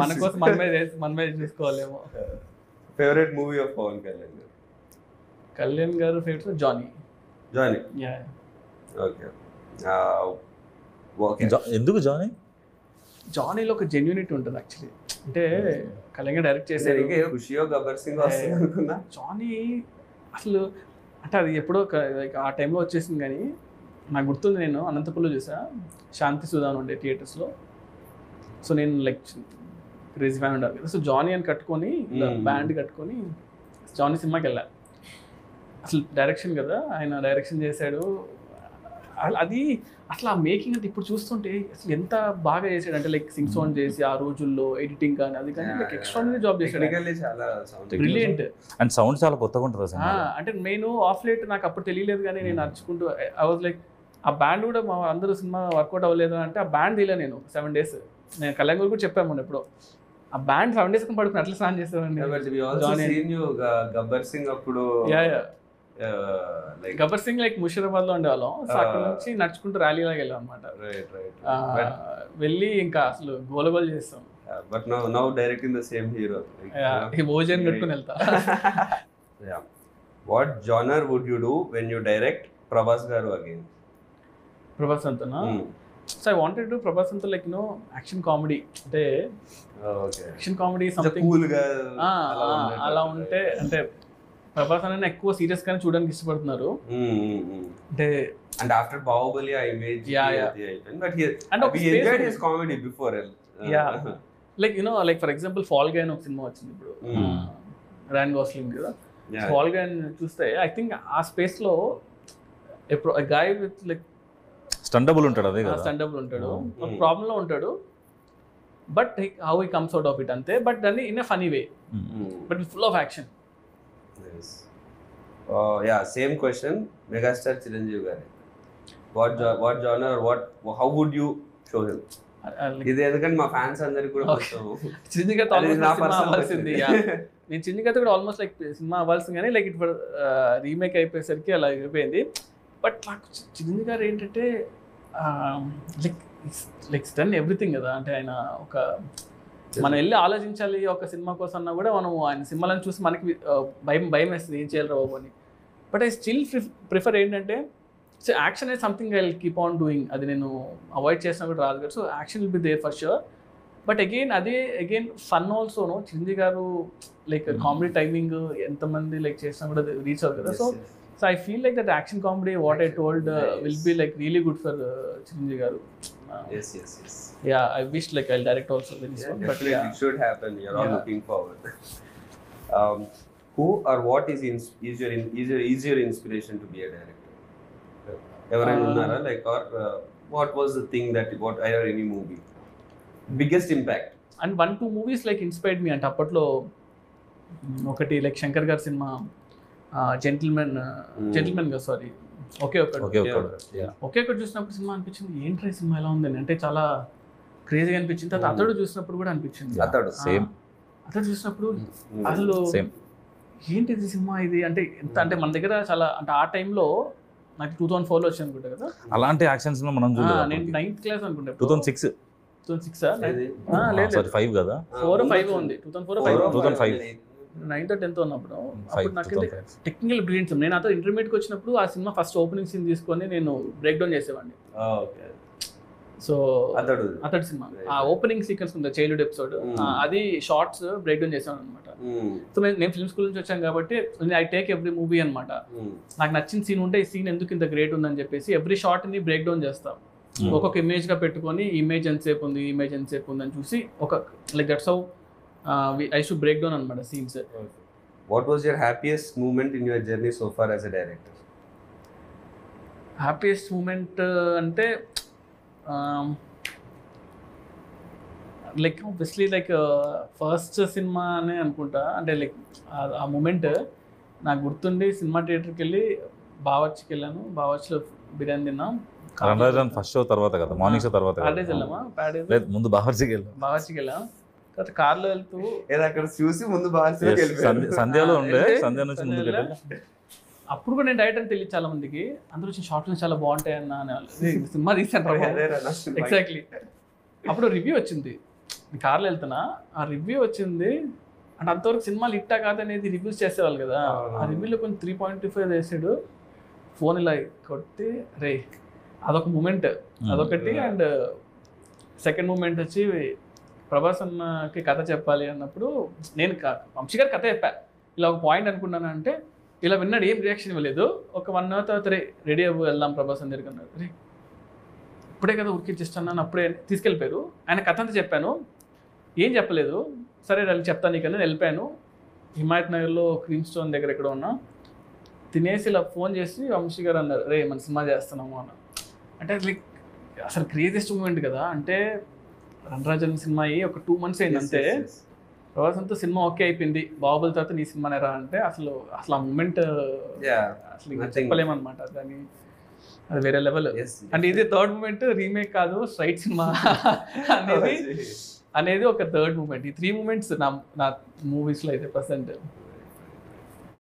మన కోసం మన మీద చూసుకోవాలేమో. Favourite movie of Pawan Kalyan garu? Kalyan garu favourite Johnny. Okay. ఎందుకు జానీ? జానీలో ఒక జెన్యూనిటీ ఉంటుంది యాక్చువల్లీ. అంటే కళ్యాణ్ డైరెక్ట్ చేశారు. ఖుషియో గబ్బర్ సింగ్ వస్తుంది అనుకున్నా. జానీ అసలు అంటే అది ఎప్పుడో ఆ టైంలో వచ్చేసింది. కానీ నాకు గుర్తుంది, నేను అనంతపురంలో చూసా, శాంతి సుధాన్ ఉండే థియేటర్స్లో. సో నేను లైక్ క్రేజీ ఫ్యాన్ ఉండాలి కదా. సో జానీ అని కట్టుకొని బ్యాండ్ కట్టుకొని జానీ సినిమాకి వెళ్ళా. అసలు డైరెక్షన్ కదా, ఆయన డైరెక్షన్ చేశాడు. అది అసలు ఆ మేకింగ్ అంటే ఇప్పుడు చూస్తుంటే అసలు ఎంత బాగా చేశాడు అంటే లైక్ సింగ్ సౌండ్ చేసి ఆ రోజుల్లో ఎడిటింగ్ కానీ అది కానీ లైక్ ఎక్స్ట్రాడినరీ జాబ్ చేశాడు. బ్రిలియంట్. అండ్ సౌండ్ చాలా కొత్తగా ఉంటుంది. అంటే నేను ఆఫ్ లైట్ నాకు అప్పుడు తెలియలేదు, కానీ నేను నడుచుకుంటూ ఐ వాజ్ లైక్ ఆ బ్యాండ్ కూడా మా అందరూ సినిమా వర్కౌట్ అవ్వలేదు అంటే ఆ బ్యాండ్ తీయలే నేను 7 days. నేను కళ్యాణ్ కూడా చెప్పాము మొన్న ఎప్పుడో, ఆ బ్యాండ్ 7 days పడుకుని అట్లా స్నాన్ చేస్తానండి. గబ్బర్ సింగ్ అప్పుడు గబ్బర్ సింగ్ లైక్ ముషీరాబాద్ లో ఉండేవాళ్ళం. సో అక్కడ నుంచి నడుచుకుంటూ ర్యాలీ లాగా వెళ్ళాం అనమాట. వెళ్ళి ఇంకా అసలు గోలగోలు చేస్తాం. But now directing the same hero, భోజనం కట్టుకుని వెళ్తా. What genre would you do when you direct Prabhas garu again? Prabhas అంతనా? So I wanted to Prabhas అంతా లైక్ నో యాక్షన్ కామెడీ, అంటే యాక్షన్ కామెడీ సంథింగ్ అలా ఉంటే. అంటే ప్రభాస్ అనే ఎక్కువ సీరియస్ గానే చూడడానికి ఇష్టపడుతున్నారు. అంటే అండ్ ఆఫ్టర్ బాహుబలి ఆ image but he enjoyed his comedy before. Like you know like for example fall guy అని ఒక సినిమా వచ్చింది ఇప్పుడు, రాయన్ గాస్లింగ్ కదా. ఫాల్ గై చూస్తే ఐ థింక్ ఆ స్పేస్ లో గాయ్ విత్ లైక్ స్టండబుల్ ఉంటాడు. అదే కదా, స్టండబుల్ ఉంటాడు, ఒక ప్రాబ్లం లో ఉంటాడు, but how he comes out of it అంతే. బట్ దాన్ని in a funny way, but full of action. Same question, megastar Chiranjeevi garu. What genre or how would you show him? ఇది ఎందుకంటే మా ఫ్యాన్స్ అందరికి కూడా చిరంజీవి గారితో సినిమా అవ్వాల్సింది. నేను చిరంజీవి గారితో కూడా ఆల్మోస్ట్ లైక్ సినిమా అవ్వాల్సింది, కానీ లైక్ ఇప్పుడు రీమేక్ అయిపోయేసరికి అలా అయిపోయింది. బట్ నాకు చిరంజీవి గారు ఏంటంటే లైక్ డన్ ఎవ్రీథింగ్ కదా. అంటే ఆయన ఒక మనం వెళ్ళి ఆలోచించాలి ఒక సినిమా కోసం అన్నా కూడా మనం ఆయన సినిమాలను చూసి మనకి భయం వేస్తుంది, ఏం చేయాలి రావు అని. బట్ ఐ స్టిల్ ప్రిఫర్ ఏంటంటే so action is something I'll keep on doing. అది నేను అవాయిడ్ చేసినా కూడా రాదు కదా. So action will be there for sure. But again fun also no. Chiranjeevi garu like comedy timing ఎంతమంది లైక్ చేసినా కూడా రీచ్ అవుతుంది కదా. So I feel like that action comedy what I told will be like really good for Chiranjeevi garu. Yeah, I wish like I'll direct also with this one. But it should happen. You're all looking forward. Who or what is your inspiration to be a director? Everyone unnara like or what was the thing that what either any movie biggest impact? And 1-2 movies like inspired me. అంటే అప్పట్లో ఒకటి like Shankar గారి cinema gentlemen గా sorry ఒకే ఒకటి చూసినప్పుడు cinema అనిపించింది ఏంట్రా cinema ఎలా ఉందని. అంటే చాలా క్రేజీగా అనిపించింది. తర్వాత అతడు చూసినప్పుడు కూడా అనిపించింది. అతడు చూసినప్పుడు అసలు ఏంటిది సినిమా ఇది అంటే ఎంత అంటే మన దగ్గర చాలా అంటే ఆ టైంలో నాకు 2004లో వచ్చి అనుకుంటా కదా. అలాంటి యాక్షన్స్ లో మనం నేను 9th క్లాస్ అనుకుంటా. 2006 లేదు 5 కదా, 4 or 5 ఉంది. 2005 9th or 10th ఉన్నప్పుడు. అప్పుడు నాకు టెక్నికల్ బ్రిలియన్స్. నేను అతను ఇంటర్మీడియట్కి వచ్చినప్పుడు ఆ సినిమా ఫస్ట్ ఓపెనింగ్ సీన్ తీసుకొని నేను బ్రేక్ డౌన్ చేసేవాడిని. సో అతడు సినిమా ఆ ఓపెనింగ్ సీక్వెన్స్ ఉంది చైల్డ్హుడ్ ఎపిసోడ్, అది షార్ట్స్ బ్రేక్ డౌన్ చేసాను అనమాట. సో నేను ఫిల్మ్ స్కూల్ నుంచి వచ్చాను కాబట్టి ఐ టేక్ ఎవ్రీ మూవీ అనమాట. నాకు నచ్చిన సీన్ ఉంటే ఈ సీన్ ఎందుకు ఇంత గ్రేట్ ఉందని చెప్పేసి ఎవ్రీ షార్ట్ ని బ్రేక్ డౌన్ చేస్తాం. ఒక్కొక్క ఇమేజ్ గా పెట్టుకొని ఇమేజ్ ఎంతసేపు ఉంది అని చూసి ఒక like that's how I should break down అనమాట scenes. What was your happiest moment in your journey so far as a director? Happiest moment అంటే లైక్ ఆబ్వియస్లీ లైక్ ఫస్ట్ సినిమా అనే అనుకుంటా. అంటే లైక్ ఆ మూమెంట్ నాకు గుర్తుండి సినిమా థియేటర్కి వెళ్ళి బావర్చికి వెళ్ళాను. బావర్చిలో బిర్యానీ తిన్నాం. ఫస్ట్ షో తర్వాత కదా, మార్నింగ్ షో తర్వాత ప్యాడేజ్ వెళ్ళామా? ప్యాడేజ్ ముందు బావర్చికి వెళ్ళాం. తర్వాత కార్లో వెళ్తూ అక్కడ చూసి ముందు సంధ్యలో ఉండే, సంధ్య నుంచి ముందుకు వెళ్ళాలి. అప్పుడు కూడా నేను డైరెక్ట్ అని తెలియదు చాలా మందికి. అందరూ వచ్చిన షార్ట్లు చాలా బాగుంటాయి అన్న అనేవాళ్ళు. సినిమా తీసాను ఎగ్జాక్ట్లీ. అప్పుడు రివ్యూ వచ్చింది కార్లో వెళ్తున్నా, ఆ రివ్యూ వచ్చింది అంటే అంతవరకు సినిమాలు హిట్టా కాదనేది రివ్యూస్ చేసేవాళ్ళు కదా, ఆ రివ్యూలో కొంచెం 3.25 వేసాడు. ఫోన్ ఇలా కొట్టి రే అదొక మూమెంట్, అదొకటి. అండ్ సెకండ్ మూమెంట్ వచ్చి ప్రభాస్ అన్నకి కథ చెప్పాలి అన్నప్పుడు నేను వంశీ గారి కథ చెప్పా, ఇలా ఒక పాయింట్ అనుకున్నాను అంటే ఇలా విన్నాడు, ఏం రియాక్షన్ ఇవ్వలేదు. ఒక 1 hour తర్వాత రెడీ అవ్వు వెళ్దాం ప్రభాస్ అని దగ్గరికి అన్నారు. రే ఇప్పుడే కదా ఉరికిచ్చిస్తున్నాను, అప్పుడే తీసుకెళ్ళిపోయారు. ఆయన కథ అంతా చెప్పాను, ఏం చెప్పలేదు. సరే వాళ్ళు చెప్తాను నీకన్నా వెళ్ళిపోయాను. హిమాయత్ నగర్లో క్రీమ్ స్టోన్ దగ్గర ఎక్కడ ఉన్నా తినేసి ఇలా ఫోన్ చేసి వంశీ గారు అన్నారు, రే మన సినిమా చేస్తున్నాము అన్న. అంటే లైక్ అసలు క్రేజియస్ట్ మూమెంట్ కదా. అంటే రణరాజన్ సినిమా అయ్యి ఒక 2 months అయింది అంతే. ప్రభాస్ అంతా సినిమా ఓకే అయిపోయింది, బాహుబలి తర్వాత నీ సినిమానే రా అంటే అసలు ఆ మూమెంట్ అసలు ఇంకా చెప్పలేమన్నమాట. దాన్ని అది వేరే లెవెల్. అంటే ఇది థర్డ్ మూమెంట్, రీమేక్ కాదు స్ట్రైట్ సినిమా అనేది ఒక థర్డ్ మూమెంట్. ఈ 3 moments నా మూవీస్లో అయితే ప్రెసెంట్.